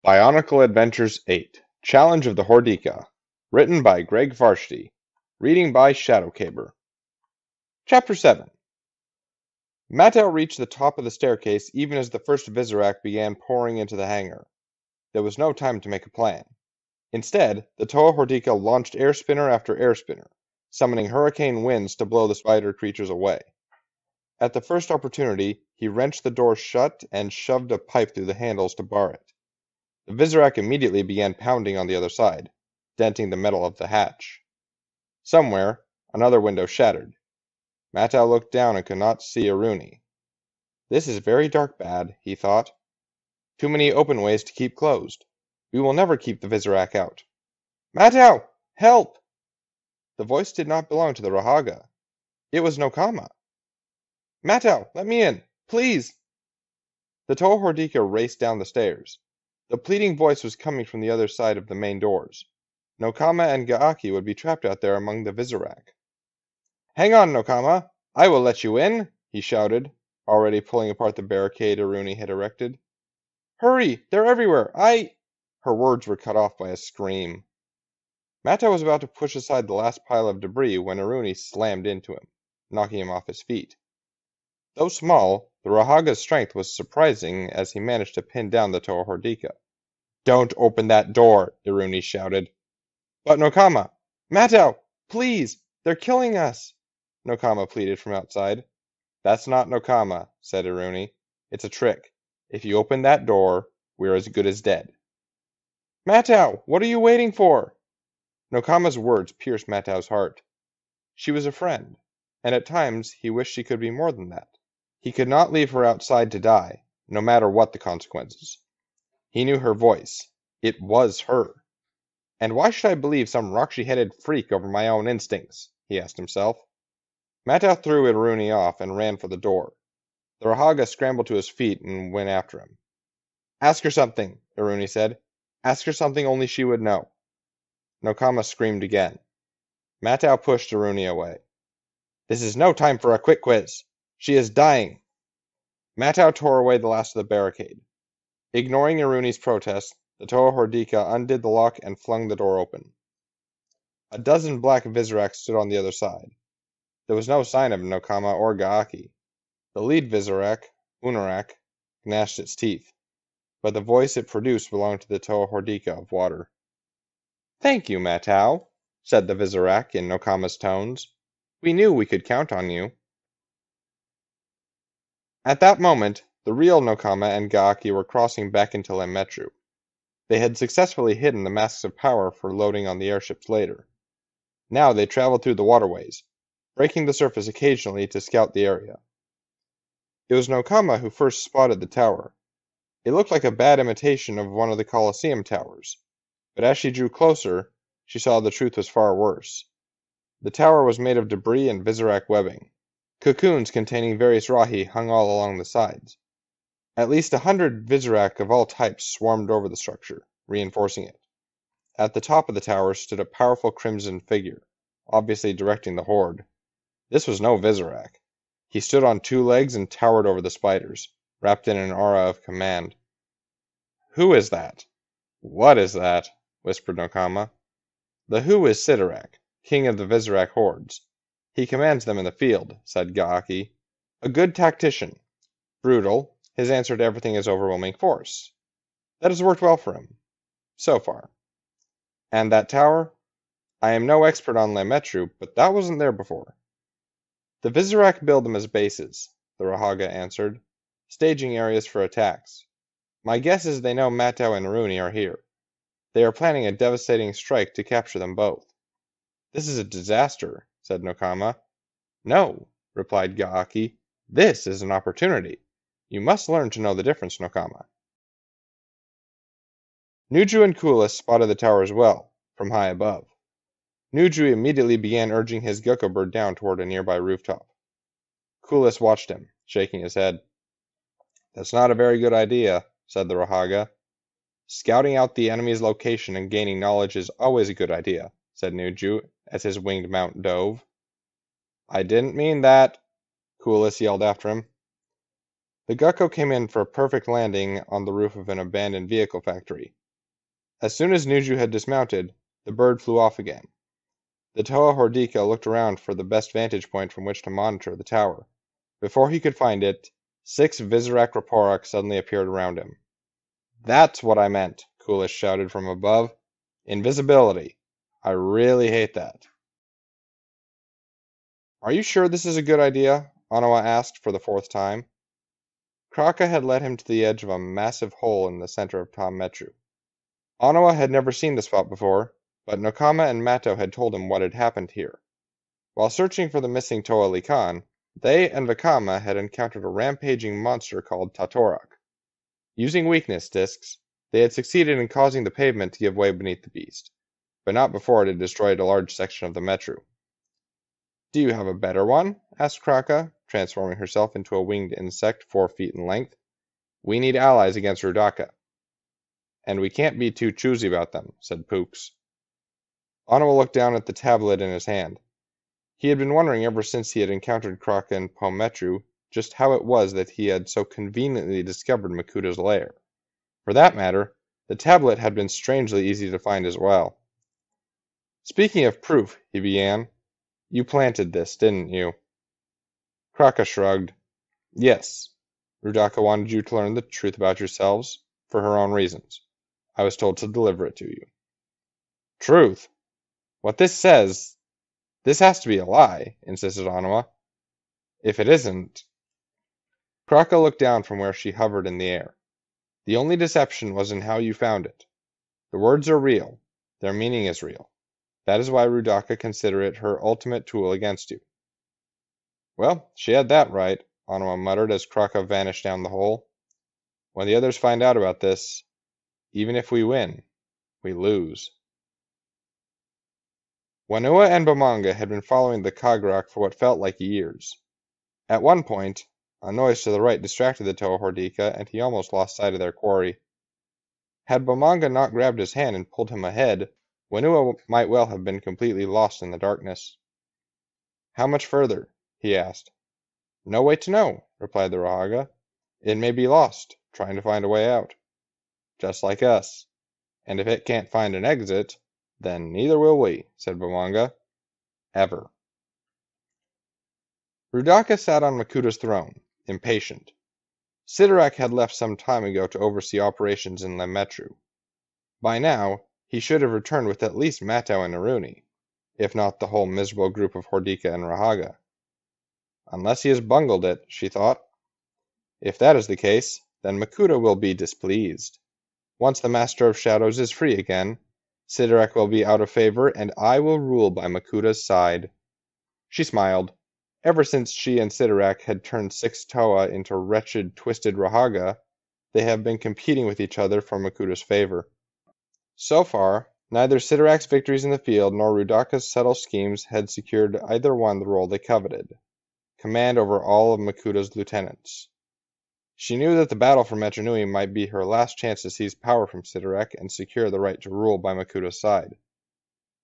Bionicle Adventures 8 Challenge of the Hordika. Written by Greg Varsity. Reading by Shadowcaber. Chapter 7 Mattel reached the top of the staircase even as the first Visorak began pouring into the hangar. There was no time to make a plan. Instead, the Toa Hordika launched air spinner after air spinner, summoning hurricane winds to blow the spider creatures away. At the first opportunity, he wrenched the door shut and shoved a pipe through the handles to bar it. The Visorak immediately began pounding on the other side, denting the metal of the hatch. Somewhere, another window shattered. Mattel looked down and could not see Iruni. This is very dark bad, he thought. Too many open ways to keep closed. We will never keep the Visorak out. Mattel! Help! The voice did not belong to the Rahaga. It was Nokama. Mattel, let me in! Please! The Toa Hordika raced down the stairs. The pleading voice was coming from the other side of the main doors. Nokama and Gaaki would be trapped out there among the Visorak. Hang on, Nokama! I will let you in! He shouted, already pulling apart the barricade Iruni had erected. Hurry! They're everywhere! Her words were cut off by a scream. Mattel was about to push aside the last pile of debris when Iruni slammed into him, knocking him off his feet. Though small, the Rahaga's strength was surprising as he managed to pin down the Toa Hordika. Don't open that door, Iruni shouted. But Nokama! Mattel! Please! They're killing us! Nokama pleaded from outside. That's not Nokama, said Iruni. It's a trick. If you open that door, we're as good as dead. Mattel! What are you waiting for? Nokama's words pierced Mattel's heart. She was a friend, and at times he wished she could be more than that. He could not leave her outside to die, no matter what the consequences. He knew her voice. It was her. And why should I believe some Rakshi-headed freak over my own instincts? He asked himself. Mattel threw Iruni off and ran for the door. The Rahaga scrambled to his feet and went after him. Ask her something, Iruni said. Ask her something only she would know. Nokama screamed again. Mattel pushed Iruni away. This is no time for a quick quiz. She is dying. Mattel tore away the last of the barricade. Ignoring Iruni's protest, the Toa Hordika undid the lock and flung the door open. A dozen black Visorak stood on the other side. There was no sign of Nokama or Gaaki. The lead Visorak, Unarak, gnashed its teeth, but the voice it produced belonged to the Toa Hordika of water. Thank you, Mattel, said the Visorak in Nokama's tones. We knew we could count on you. At that moment, the real Nokama and Gaaki were crossing back into Lemmetru. They had successfully hidden the masks of power for loading on the airships later. Now they traveled through the waterways, breaking the surface occasionally to scout the area. It was Nokama who first spotted the tower. It looked like a bad imitation of one of the Colosseum towers, but as she drew closer, she saw the truth was far worse. The tower was made of debris and Visorak webbing. Cocoons containing various Rahi hung all along the sides. At least 100 Visorak of all types swarmed over the structure, reinforcing it. At the top of the tower stood a powerful crimson figure, obviously directing the horde. This was no Visorak. He stood on two legs and towered over the spiders, wrapped in an aura of command. Who is that? What is that? Whispered Nokama. The Who is Sidorak, king of the Visorak hordes. He commands them in the field, said Gaaki. A good tactician. Brutal, his answer to everything is overwhelming force. That has worked well for him. So far. And that tower? I am no expert on Lemmetru, but that wasn't there before. The Visorak build them as bases, the Rahaga answered, staging areas for attacks. My guess is they know Mattel and Iruni are here. They are planning a devastating strike to capture them both. This is a disaster, said Nokama. No, replied Gaaki. This is an opportunity. You must learn to know the difference, Nokama. Nuju and Kulis spotted the tower as well, from high above. Nuju immediately began urging his gecko bird down toward a nearby rooftop. Kulis watched him, shaking his head. That's not a very good idea, said the Rahaga. Scouting out the enemy's location and gaining knowledge is always a good idea, said Nuju, as his winged mount dove. I didn't mean that, Kulis yelled after him. The Gecko came in for a perfect landing on the roof of an abandoned vehicle factory. As soon as Nuju had dismounted, the bird flew off again. The Toa Hordika looked around for the best vantage point from which to monitor the tower. Before he could find it, 6 Visorak Roporak suddenly appeared around him. "That's what I meant," Coolish shouted from above. "Invisibility. I really hate that." "Are you sure this is a good idea?" Onawa asked for the 4th time. Kraka had led him to the edge of a massive hole in the center of Tom Metru. Onawa had never seen the spot before, but Nokama and Mato had told him what had happened here. While searching for the missing Toa Likan, they and Vakama had encountered a rampaging monster called Tatorak. Using weakness discs, they had succeeded in causing the pavement to give way beneath the beast, but not before it had destroyed a large section of the Metru. "Do you have a better one?" asked Kraka, transforming herself into a winged insect 4 feet in length. "We need allies against Rudaka." "And we can't be too choosy about them," said Pooks. Onawa looked down at the tablet in his hand. He had been wondering ever since he had encountered Kraka and Pometru just how it was that he had so conveniently discovered Makuta's lair. For that matter, the tablet had been strangely easy to find as well. "Speaking of proof," he began, "you planted this, didn't you?" Kraka shrugged. "Yes. Rudaka wanted you to learn the truth about yourselves, for her own reasons. I was told to deliver it to you." "Truth? What this says... This has to be a lie," insisted Onawa. "If it isn't..." Kraka looked down from where she hovered in the air. "The only deception was in how you found it. The words are real. Their meaning is real. That is why Rudaka considered it her ultimate tool against you." "Well, she had that right," Onawa muttered as Kraka vanished down the hole. "When the others find out about this, even if we win, we lose." Wanua and Bomanga had been following the Kagrak for what felt like years. At one point, a noise to the right distracted the Toa Hordika, and he almost lost sight of their quarry. Had Bomanga not grabbed his hand and pulled him ahead, Wanua might well have been completely lost in the darkness. "How much further?" he asked. "No way to know," replied the Rahaga. "It may be lost, trying to find a way out. Just like us. And if it can't find an exit, then neither will we," said Bomanga. "Ever." Rudaka sat on Makuta's throne, impatient. Sidorak had left some time ago to oversee operations in Lemetru. By now, he should have returned with at least Mato and Naruni, if not the whole miserable group of Hordika and Rahaga. Unless he has bungled it, she thought. If that is the case, then Makuta will be displeased. Once the Master of Shadows is free again, Sidorak will be out of favor, and I will rule by Makuta's side. She smiled. Ever since she and Sidorak had turned 6 Toa into wretched, twisted Rahaga, they have been competing with each other for Makuta's favor. So far, neither Sidorak's victories in the field nor Rudaka's subtle schemes had secured either one the role they coveted, command over all of Makuta's lieutenants. She knew that the battle for Metranui might be her last chance to seize power from Sidorak and secure the right to rule by Makuta's side.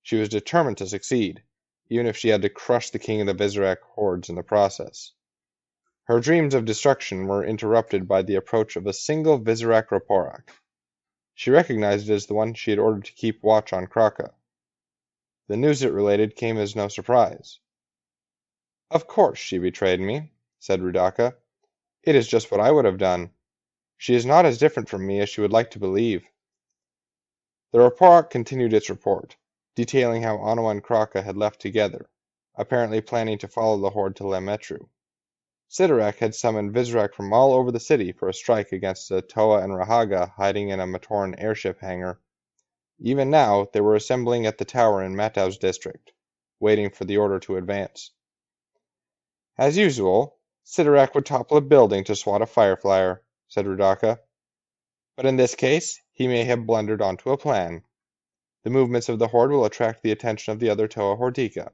She was determined to succeed, even if she had to crush the king of the Visorak hordes in the process. Her dreams of destruction were interrupted by the approach of a single Visorak Roporak. She recognized it as the one she had ordered to keep watch on Kraka. The news it related came as no surprise. "Of course she betrayed me," said Rudaka. "It is just what I would have done. She is not as different from me as she would like to believe." The Roporak continued its report, detailing how Onawa and Kraka had left together, apparently planning to follow the horde to Lemetru. Sidorak had summoned Visorak from all over the city for a strike against the Toa and Rahaga hiding in a Matoran airship hangar. Even now, they were assembling at the tower in Matau's district, waiting for the order to advance. "As usual, Sidorak would topple a building to swat a fireflyer," said Rudaka. "But in this case, he may have blundered onto a plan. The movements of the horde will attract the attention of the other Toa Hordika.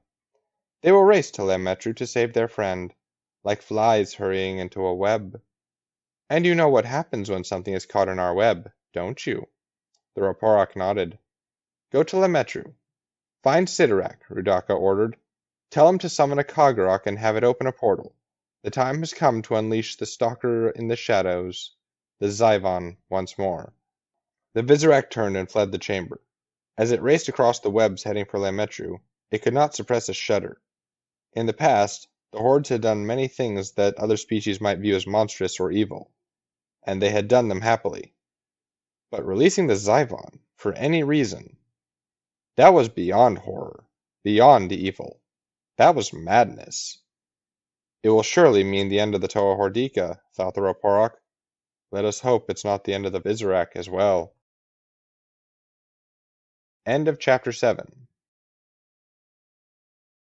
They will race to Lemetru to save their friend, like flies hurrying into a web. And you know what happens when something is caught in our web, don't you?" The Roporak nodded. "Go to Lemetru. Find Sidorak," Rudaka ordered. "Tell him to summon a Kagrak and have it open a portal. The time has come to unleash the stalker in the shadows, the Zyvon, once more. The Visorak turned and fled the chamber. As it raced across the webs heading for Lametru, it could not suppress a shudder. In the past, the hordes had done many things that other species might view as monstrous or evil, and they had done them happily. But releasing the Zyvon, for any reason, that was beyond horror, beyond evil. That was madness. It will surely mean the end of the Toa Hordika, thought the Roporak. Let us hope it's not the end of the Visorak as well. End of chapter 7.